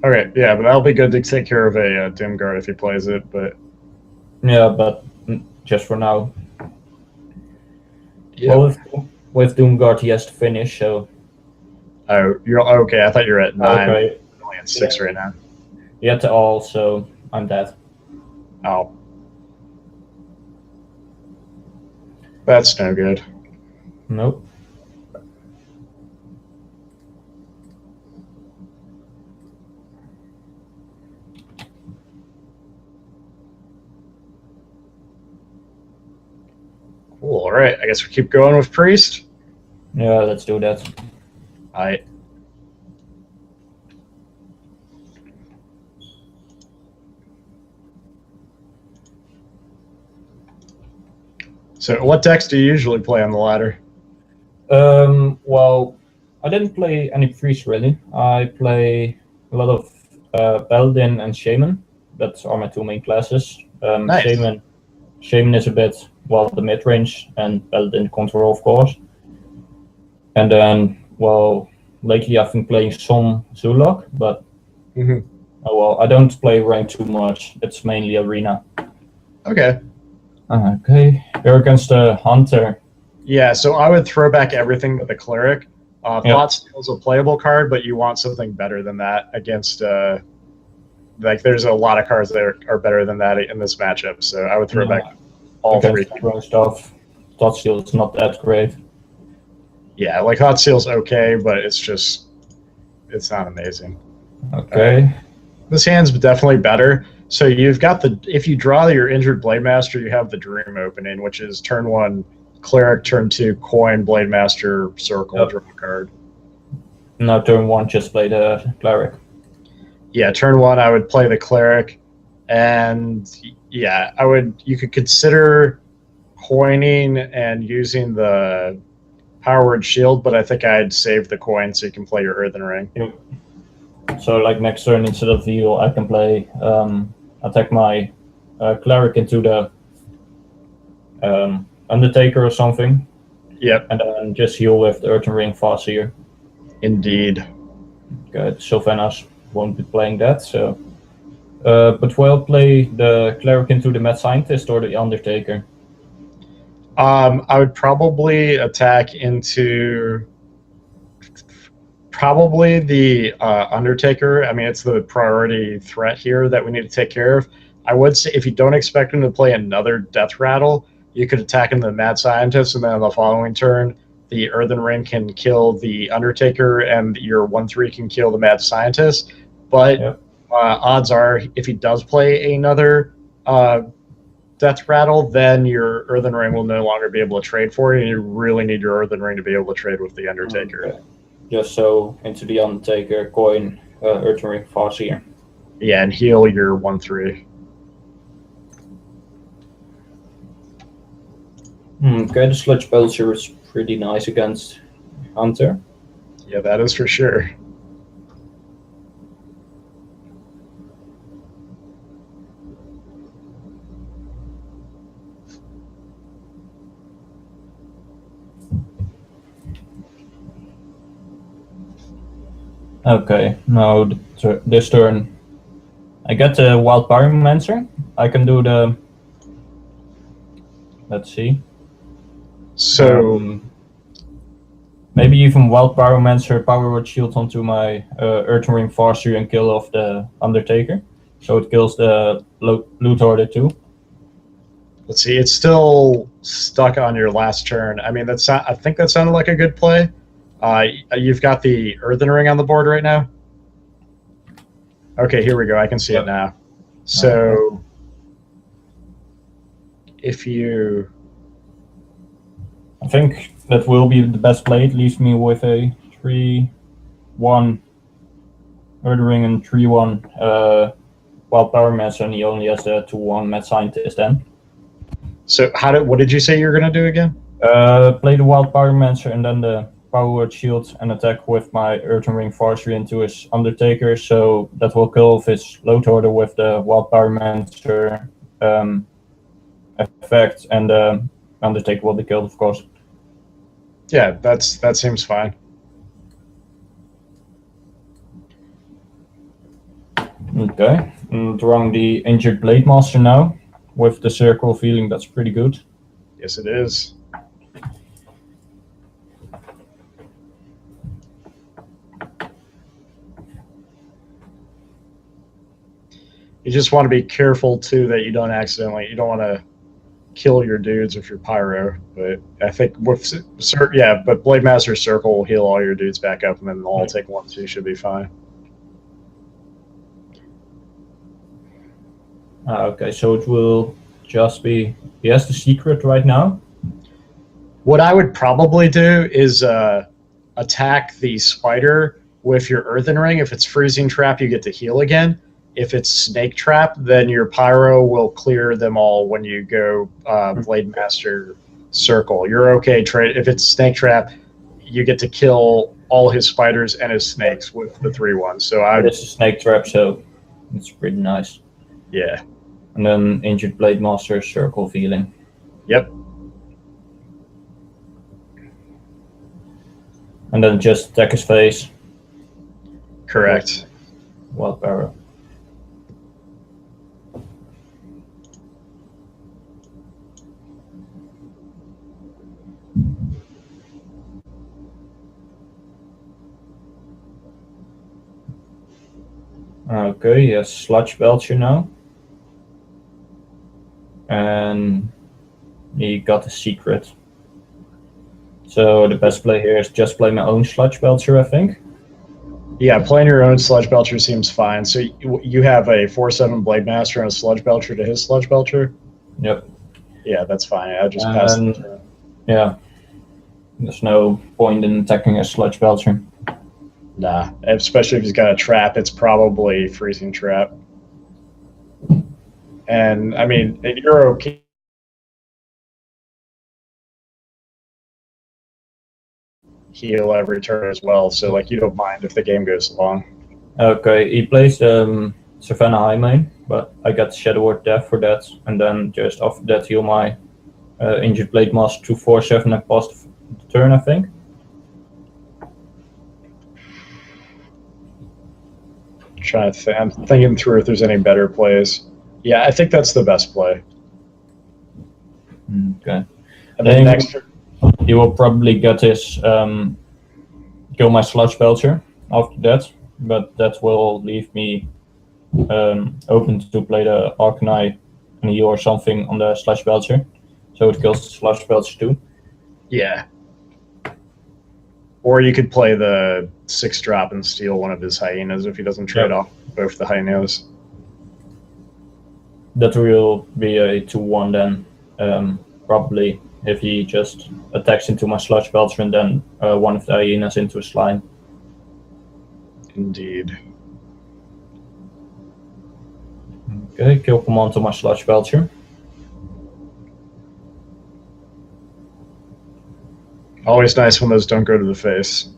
B: Okay, yeah, but that'll be good to take care of a Dim Guard if he plays it, but...
A: Yeah, but just for now.
B: Yeah.
A: Well, with Doomguard he has to finish, so...
B: Oh, you're okay, I thought you were at 9.
A: Okay.
B: You're only at 6 right now.
A: He had to all, so I'm dead.
B: Oh. That's no good.
A: Nope.
B: Cool, alright, I guess we keep going with Priest.
A: Yeah, let's do that.
B: Alright. So what decks do you usually play on the ladder?
A: Well, I didn't play any Priest really. I play a lot of Paladin and Shaman. That are my 2 main classes.
B: Nice.
A: Shaman is a bit, well, the mid-range, and Paladin control, of course. And then, well, lately I've been playing some Zulok, but well, I don't play rank too much. It's mainly arena.
B: Okay.
A: Okay, you're against the Hunter.
B: Yeah, so I would throw back everything but the Cleric. Thought Steal is a playable card, but you want something better than that against... like, there's a lot of cards that are better than that in this matchup, so I would throw back all 3.
A: Stuff. Thought Steal is not that great.
B: Yeah, like Thought Steal's okay, but it's not amazing.
A: Okay.
B: This hand's definitely better. So you've got if you draw your Injured Blademaster, you have the Dream Opening, which is turn 1 Cleric, turn 2 Coin, Blademaster, Circle, draw a card.
A: Now turn 1, just play the Cleric.
B: Yeah, turn 1, I would play the Cleric, and yeah, you could consider coining and using the Power Word Shield, but I think I'd save the coin so you can play your Earthen Ring.
A: Yep. So like next turn, instead of heal, I can play attack my Cleric into the Undertaker or something.
B: Yep.
A: And then just heal with the Earthen Ring Farseer.
B: Indeed.
A: Good. Sylvanas won't be playing that, so... but we'll play the Cleric into the Mad Scientist or the Undertaker.
B: I would probably attack into... Probably the Undertaker. I mean, it's the priority threat here that we need to take care of. I would say if you don't expect him to play another Death Rattle, you could attack him the Mad Scientist, and then on the following turn, the Earthen Ring can kill the Undertaker, and your 1/3 can kill the Mad Scientist. But odds are, if he does play another Death Rattle, then your Earthen Ring will no longer be able to trade for it, and you really need your Earthen Ring to be able to trade with the Undertaker.
A: Okay. Just so into the Undertaker, coin, Earthen Ring Farseer.
B: Yeah, and heal your 1/3.
A: Okay, the Sludge Belcher is pretty nice against Hunter.
B: Yeah, that is for sure.
A: Okay, now this turn I get the Wild Pyromancer. I can do the... Let's see.
B: So...
A: maybe even Wild Pyromancer, Power Word Shield onto my Earthen Ring Farseer and kill off the Undertaker. so it kills the loot hoarder too.
B: Let's see, it's still stuck on your last turn. I mean, I think that sounded like a good play. You've got the Earthen Ring on the board right now. Okay, here we go. I can see it now. So if you...
A: I think that will be the best play. It leaves me with a 3-1 Earthen Ring and 3-1 Wild Pyromancer, and he only has the 2-1 Mad Scientist then.
B: So what did you say you were going to do again?
A: Play the Wild Pyromancer and then the Power Word Shield and attack with my Earthen Ring Forestry into his Undertaker, so that will kill off his loot hoarder with the Wild Pyromancer effect, and Undertaker will be killed, of course.
B: Yeah, that seems fine.
A: Okay, and drawing the Injured Blade Master now with the Circle of Healing. That's pretty good.
B: Yes, it is. You just want to be careful too that you don't want to kill your dudes with your pyro. But I think with but Blade Master Circle will heal all your dudes back up, and then they'll all take 1/2. Should be fine.
A: Okay, so it will just be... He has the secret right now.
B: What I would probably do is attack the spider with your Earthen Ring. If it's Freezing Trap, you get to heal again. If it's Snake Trap, then your Pyro will clear them all when you go Blade Master Circle. You're okay. If it's Snake Trap, you get to kill all his spiders and his snakes with the 3-1. So
A: It's a Snake Trap, so it's pretty nice.
B: Yeah.
A: And then Injured Blade Master, Circle of Healing.
B: Yep.
A: And then just attack his face.
B: Correct.
A: Wild Power. Okay, yes, Sludge Belcher now. And he got a secret. So the best play here is just play my own Sludge Belcher, I think.
B: Yeah, playing your own Sludge Belcher seems fine. So you have a 4/7 Blade Master and a Sludge Belcher to his Sludge Belcher?
A: Yep.
B: Yeah, that's fine. I just passed the turn.
A: Yeah. There's no point in attacking a Sludge Belcher.
B: Nah, especially if he's got a trap, it's probably Freezing Trap. And, I mean, you're okay. Heal every turn as well, so, like, you don't mind if the game goes long.
A: Okay, he plays Savannah High Main, but I got Shadow Word Death for that, and then just after that heal my Injured Blade Master to 4/7 and pass the turn, I think.
B: I'm thinking through if there's any better plays. Yeah, I think that's the best play.
A: Okay.
B: And then next turn,
A: he will probably get his kill my Sludge Belcher after that, but that will leave me open to play the Arcanine and heal or something on the Sludge Belcher, so it kills the Sludge Belcher too.
B: Yeah. Or you could play the 6-drop and steal one of his hyenas if he doesn't trade off both the hyenas.
A: That will be a 2-1 then, probably, if he just attacks into my Sludge Belcher and then one of the hyenas into a slime.
B: Indeed.
A: Okay, kill command to my Sludge Belcher.
B: Always nice when those don't go to the face.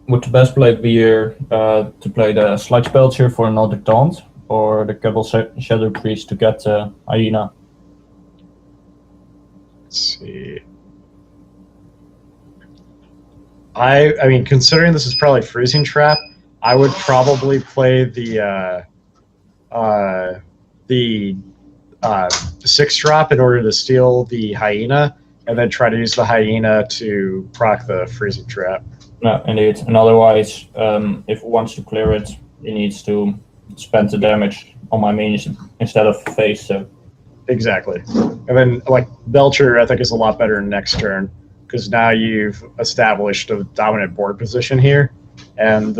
A: Would the best play be here to play the Sludge Belcher for another taunt, or the Cabal Shadow Priest to get Hyena?
B: Let's see. I mean, considering this is probably Freezing Trap, I would probably play the 6-drop in order to steal the hyena, and then try to use the hyena to proc the freezing trap.
A: No, indeed. And otherwise, if it wants to clear it, it needs to spend the damage on my minions instead of face. So
B: exactly. And then like Belcher, I think is a lot better next turn because now you've established a dominant board position here, and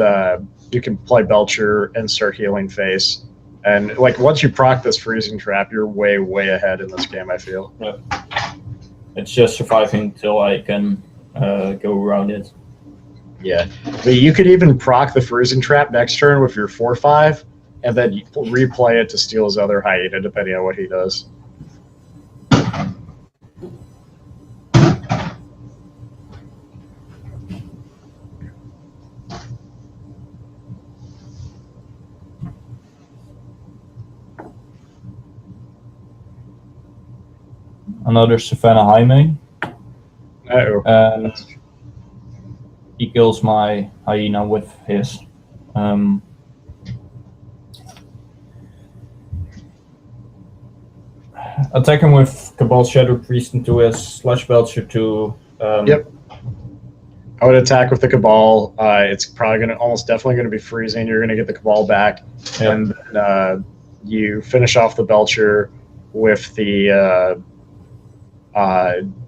B: you can play Belcher and start healing face. And like once you proc this freezing trap, you're way ahead in this game. I feel.
A: yeah. It's just surviving till I can go around it.
B: Yeah, but you could even proc the freezing trap next turn with your 4/5, and then you replay it to steal his other hyena, depending on what he does.
A: Another Savannah Hyena.
B: Uh-oh.
A: And he kills my hyena with his. Attack him with Cabal Shadow Priest into his Sludge Belcher to.
B: Yep. I would attack with the Cabal. It's probably almost definitely gonna be freezing. You're gonna get the Cabal back,
A: Yep.
B: and then, you finish off the Belcher with the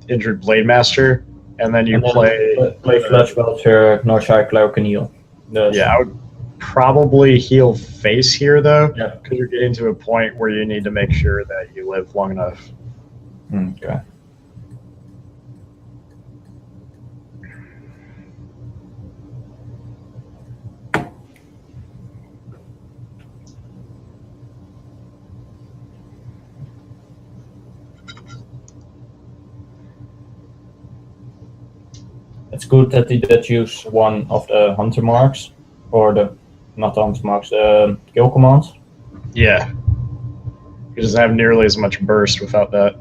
B: injured Blade Master, and then you play
A: Sludge Belcher, Northside Cloak and heal.
B: Yeah, I would probably heal face here though,
A: Yeah.
B: because you're getting to a point where you need to make sure that you live long enough.
A: Okay. It's good that he did use one of the hunter marks, or not the hunter marks, the kill commands.
B: Yeah. He doesn't have nearly as much burst without that.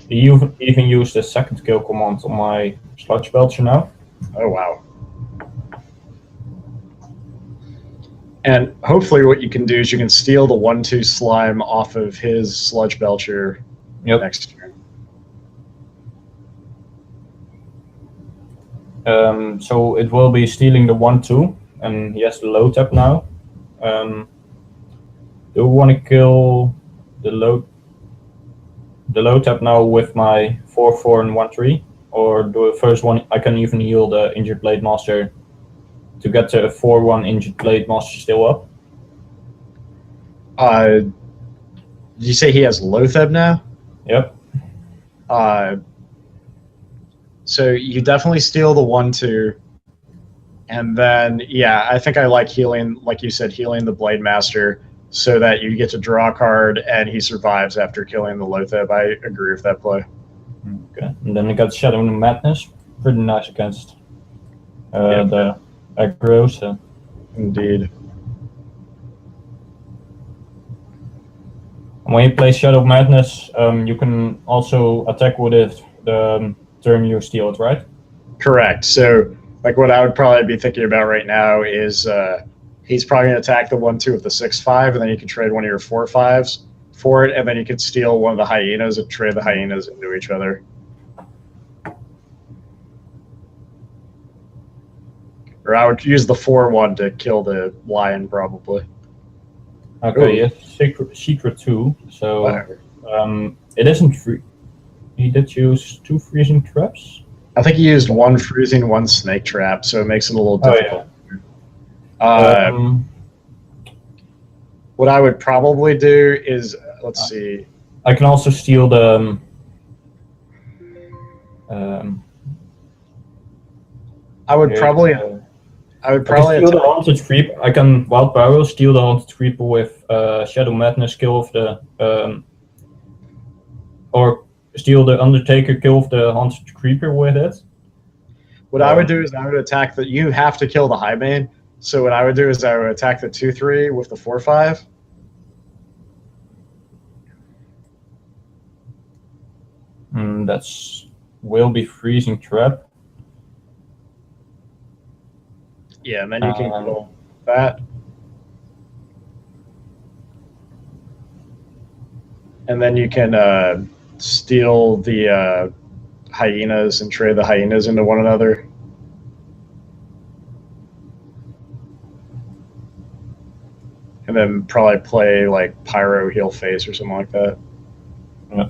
A: You even used the second kill command on my Sludge Belcher now.
B: Oh, wow. And hopefully what you can do is you can steal the 1/2 slime off of his Sludge Belcher next turn.
A: So it will be stealing the 1/2, and he has the low tap now. Do we want to kill the low tap now with my 4/4 and 1/3, or do the first one? I can even heal the injured Blade Master to get the 4/1 injured Blade Master still up.
B: Did you say he has Loatheb now?
A: Yep.
B: So you definitely steal the 1/2, and then yeah, I think I like healing, like you said, healing the Blade Master so that you get to draw a card and he survives after killing the Loatheb. I agree with that play.
A: Okay, and then I got Shadow and Madness, pretty nice against the aggro. So.
B: Indeed.
A: And when you play Shadow Madness, you can also attack with it the turn you steal it, right?
B: Correct. So, like, what I would probably be thinking about right now is he's probably going to attack the 1/2 with the 6/5, and then you can trade one of your 4/5s for it, and then you can steal one of the hyenas and trade the hyenas into each other. Or I would use the 4/1 to kill the lion, probably.
A: Okay, yes, secret 2. So it isn't free. He did use 2 freezing traps.
B: I think he used 1 freezing, 1 snake trap, so it makes it a little difficult. What I would probably do is, let's see.
A: I can also steal the.
B: I would probably
A: steal the haunted creep. I can wild power steal the haunted creeper with Shadow Madness, kill of the or steal the Undertaker, kill of the haunted creeper with it.
B: What I would do is I would attack the. You have to kill the Highbane. So what I would do is I would attack the 2/3 with the 4/5.
A: That's will be freezing trap.
B: Yeah, and then you can kill that. And then you can steal the hyenas and trade the hyenas into one another. And then probably play like Pyro heal face or something like that.
A: Yeah.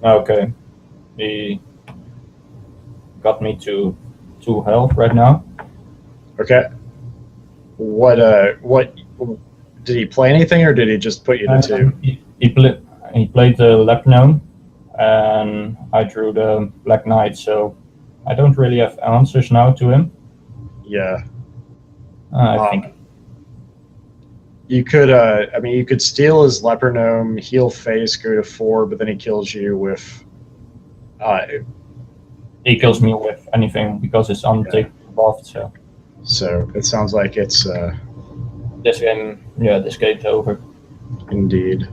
A: Okay, he got me to 2 health right now.
B: Okay. What did he play anything, or did he just put you to 2?
A: He played the Lepnome, and I drew the Black Knight, so I don't really have answers now to him.
B: Yeah.
A: I think
B: you could. I mean, you could steal his Lepernome, heal face, go to 4, but then he kills you with.
A: He kills me with anything because it's unticked buffed.
B: So it sounds like it's.
A: This game, yeah, this game's over.
B: Indeed.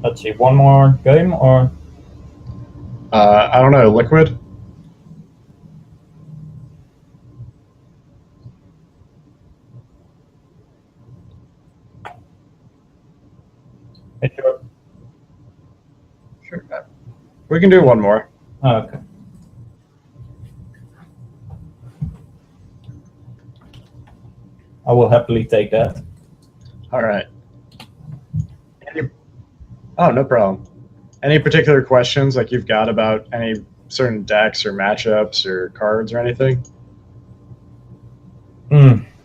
A: Let's see, one more game or?
B: I don't know, Liquid? Sure. We can do one more.
A: Oh, okay. I will happily take that.
B: All right. Oh, no problem. Any particular questions like you've got about any certain decks or matchups or cards or anything?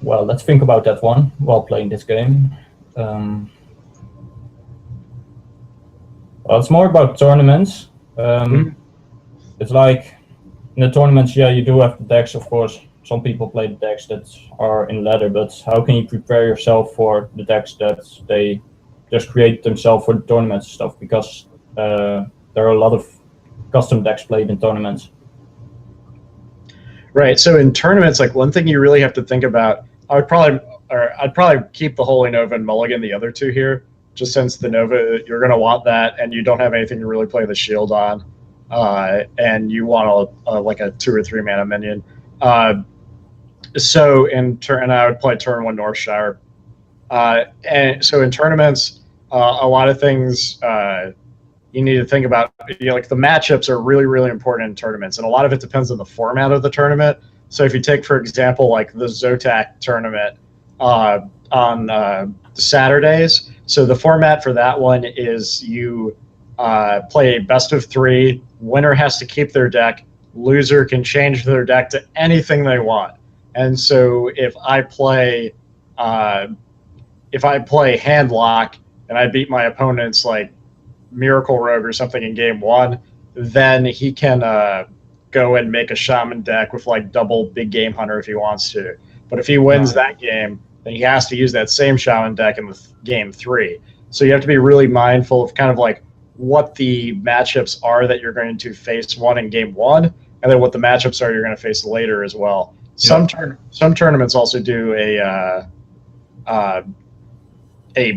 A: Well, let's think about that one while playing this game. Well, it's more about tournaments. It's like in the tournaments, yeah, you do have the decks, of course. Some people play the decks that are in ladder, but how can you prepare yourself for the decks that they just create themselves for the tournaments and stuff? Because there are a lot of custom decks played in tournaments.
B: Right. So in tournaments, like one thing you really have to think about, I'd probably keep the Holy Nova and mulligan the other 2 here, just since the Nova, you're going to want that, and you don't have anything to really play the shield on, and you want like a 2 or 3 mana minion. So and I would play turn 1 Northshire. And so in tournaments, a lot of things you need to think about. Like the matchups are really, really important in tournaments, and a lot of it depends on the format of the tournament. So if you take, for example, like the Zotac tournament on Saturdays, so the format for that one is you play a best of 3. Winner has to keep their deck. Loser can change their deck to anything they want. And so if I play Handlock and I beat my opponent's like Miracle Rogue or something in game 1, then he can go and make a Shaman deck with like double Big Game Hunter if he wants to. But if he wins that game, then he has to use that same Shaman deck in game 3. So you have to be really mindful of kind of like what the matchups are that you're going to face in game 1, and then what the matchups are you're going to face later as well. Some tournaments also do a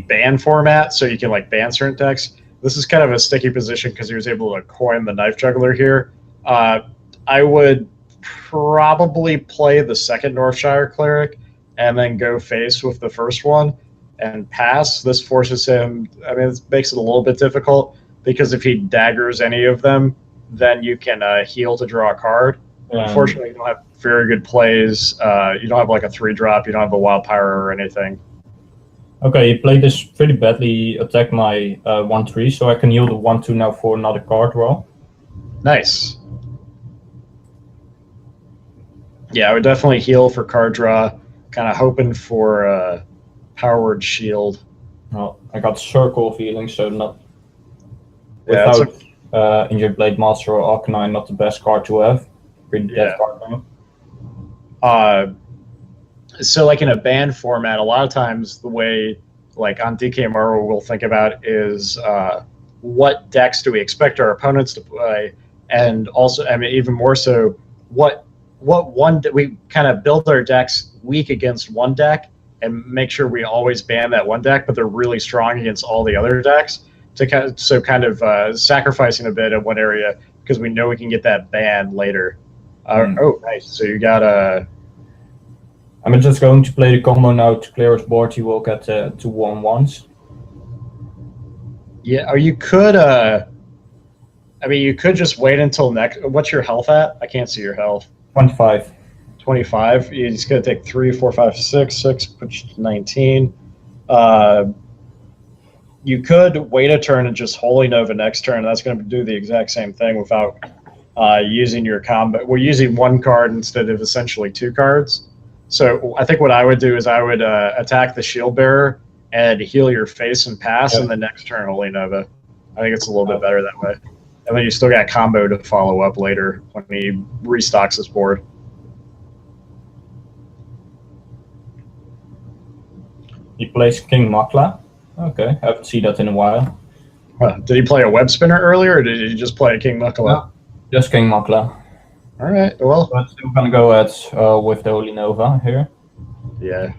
B: ban format, so you can like ban certain decks. This is kind of a sticky position because he was able to coin the Knife Juggler here. I would probably play the second Northshire Cleric and then go face with the first one and pass. This forces him, I mean, it makes it a little bit difficult because if he daggers any of them, then you can heal to draw a card. Unfortunately, you don't have very good plays. You don't have like a 3-drop. You don't have a Wild Pyro or anything.
A: Okay, he played this pretty badly. He attacked my 1/3, so I can yield a 1/2 now for another card draw.
B: Nice. Yeah, I would definitely heal for card draw. Kind of hoping for Powered Shield.
A: Well, I got Circle feeling, so not
B: Yeah,
A: without Injured Blade Master or Arcanine, not the best card to have. Pretty dead card now.
B: So like in a band format, a lot of times the way like on DKMR what we'll think about is what decks do we expect our opponents to play, and also, I mean, even more so, what one we kind of build our decks weak against one deck and make sure we always ban that one deck, but they're really strong against all the other decks. To kind of sacrificing a bit in one area because we know we can get that ban later. Oh, nice. So you got a.
A: I'm just going to play the combo now to clear his board. He will get 2 1/1s.
B: Yeah, or you could. I mean, you could just wait until next. What's your health at? I can't see your health.
A: 25.
B: 25. You're just gonna take 3, 4, 5, 6, 6, puts you to 19. You could wait a turn and just Holy Nova next turn. That's going to do the exact same thing without using your combo. We're using 1 card instead of essentially 2 cards. So I think what I would do is I would attack the Shield Bearer and heal your face and pass, and the next turn Holy Nova. I think it's a little bit better that way. And then you still got combo to follow up later when he restocks his board.
A: He plays King Makla. Okay, I haven't seen that in a while.
B: Did he play a web spinner earlier, or did he just play King Makla?
A: No, just King Makla.
B: All right, well.
A: But still gonna go at with the Holy Nova here.
B: Yeah.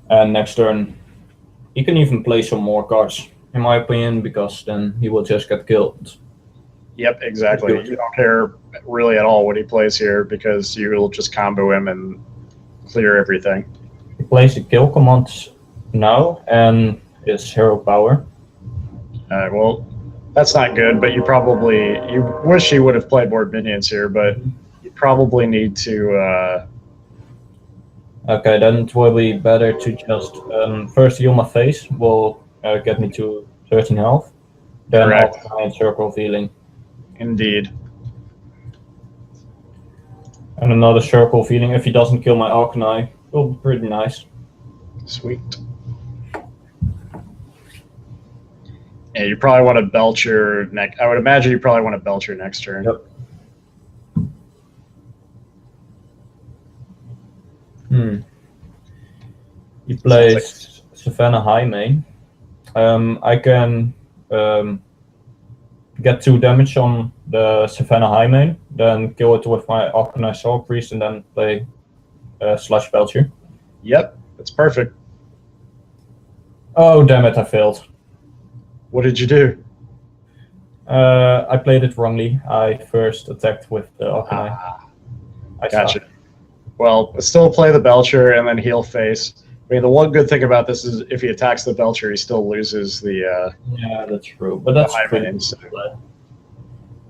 A: And next turn, he can even play some more cards, in my opinion, because then he will just get killed.
B: Yep, exactly. You don't care really at all what he plays here because you will just combo him and clear everything.
A: He plays a kill command now and his hero power.
B: Well, that's not good, but you wish he would have played more minions here, but you probably need to...
A: Okay, then it will be better to just first heal my face, will get me to 13 health. Then I'll circle of healing.
B: Indeed.
A: And another circle of healing. If he doesn't kill my Arcanine, will be pretty nice.
B: Sweet. Yeah, you probably want to Belcher next. I would imagine you probably want to Belcher next turn.
A: Yep. He plays Savannah High main. I can get 2 damage on the Savannah High main, then kill it with my Arcanine Soul Priest, and then play Slash Belcher.
B: Yep, that's perfect.
A: Oh, damn it, I failed.
B: What did you do?
A: I played it wrongly. I first attacked with the Arcanine.
B: Gotcha. Well, still play the Belcher and then heal face. I mean, the one good thing about this is if he attacks the Belcher, he still loses the...
A: yeah, that's true. But that's pretty
B: so.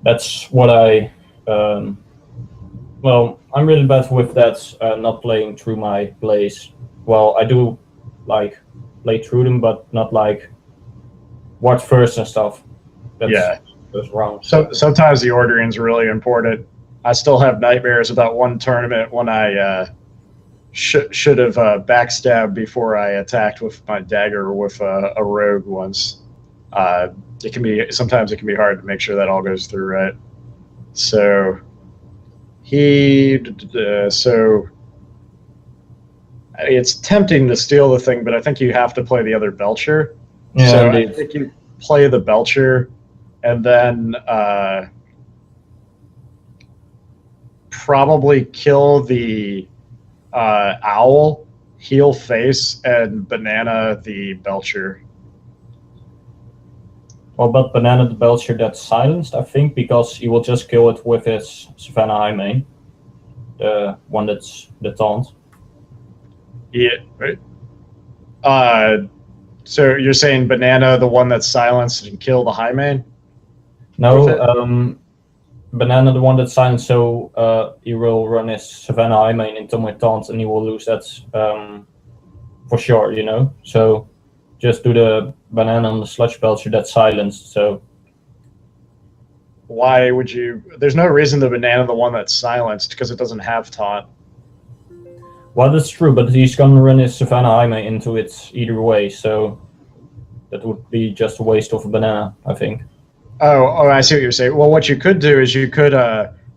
A: That's what I... well, I'm really bad with that, not playing through my plays. Well, I do, like, play through them, but not, like, watch first and stuff. That's wrong.
B: So sometimes the ordering is really important. I still have nightmares about one tournament when I should have backstabbed before I attacked with my dagger with a rogue once. Sometimes it can be hard to make sure that all goes through right. So it's tempting to steal the thing, but I think you have to play the other Belcher.
A: Yeah,
B: so I think you play the Belcher, and then probably kill the Owl, heal face, and Banana the Belcher.
A: Well, but Banana the Belcher, that's silenced, I think, because he will just kill it with his Savannah High main. The one that's the taunt.
B: Yeah, right. So you're saying Banana, the one that's silenced, and kill the High main?
A: No, Banana, the one that's silenced, so he will run his Savannah High main into my taunt, and he will lose that for sure, you know? So just do the Banana on the Sludge Belcher that's silenced, so...
B: Why would you... There's no reason the Banana, the one that's silenced, because it doesn't have taunt.
A: Well, that's true, but he's gonna run his Savannah High main into it either way, so that would be just a waste of a Banana, I think.
B: Oh, I see what you're saying. Well, what you could do is you could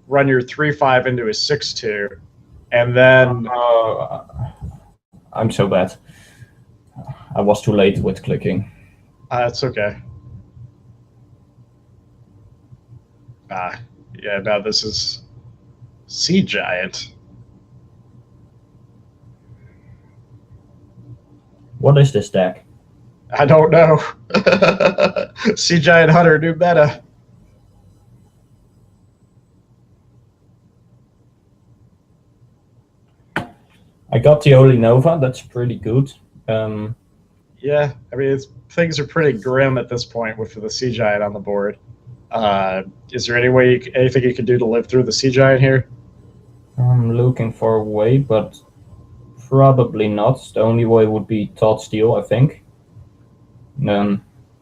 B: run your 3/5 into a 6/2, and then
A: I'm so bad. I was too late with clicking.
B: That's okay. Yeah, now this is Sea Giant.
A: What is this deck?
B: I don't know. Sea Giant Hunter, new meta.
A: I got the Holy Nova. That's pretty good.
B: Yeah, I mean, things are pretty grim at this point with the Sea Giant on the board. Is there anything you can do to live through the Sea Giant here?
A: I'm looking for a way, but probably not. The only way would be Thought Steal, I think.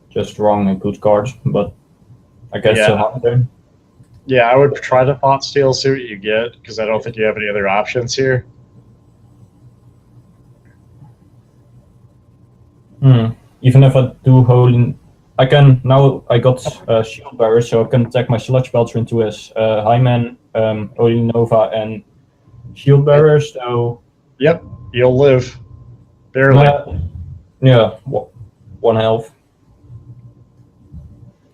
A: Just drawing a good card, but I guess
B: Yeah.
A: still Hunter.
B: Yeah, I would try to Thought Steal, see what you get, because I don't think you have any other options here.
A: Even if I do Holy, I can now. I got Shield Bearer, so I can attack my Sludge Belcher into his Hyman, Holy Nova, and Shield Bearer. So
B: Yep, you'll live. Barely.
A: yeah, 1 health.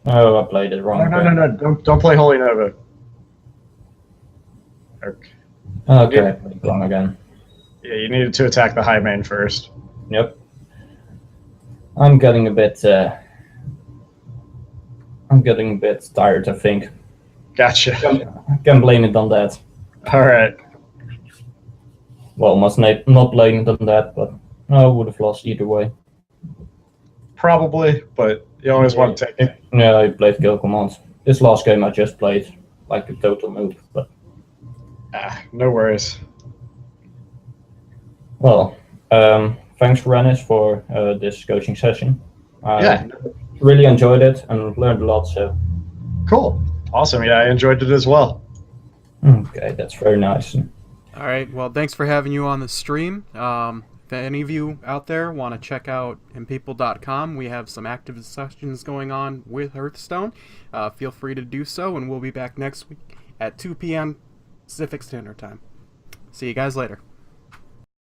A: Oh, I played it wrong.
B: No. Don't play Holy Nova. Okay.
A: Okay, I played it wrong again.
B: Yeah, you needed to attack the high main first.
A: Yep. I'm getting a bit tired, I think.
B: Gotcha.
A: Can blame it on that.
B: All right.
A: Well, must not blame it on that, but I would have lost either way.
B: Probably, but you always want to take it.
A: Yeah, I played Kill Command. This last game I just played like a total noob, but
B: No worries.
A: well, thanks Varranis for this coaching session.
B: Yeah.
A: Really enjoyed it and learned a lot, so.
B: Cool. Awesome. Yeah, I enjoyed it as well.
A: Okay, that's very nice.
C: All right, well, thanks for having you on the stream. If any of you out there want to check out Empeople.com, we have some active discussions going on with Hearthstone. Feel free to do so, and we'll be back next week at 2 p.m. Pacific Standard Time. See you guys later.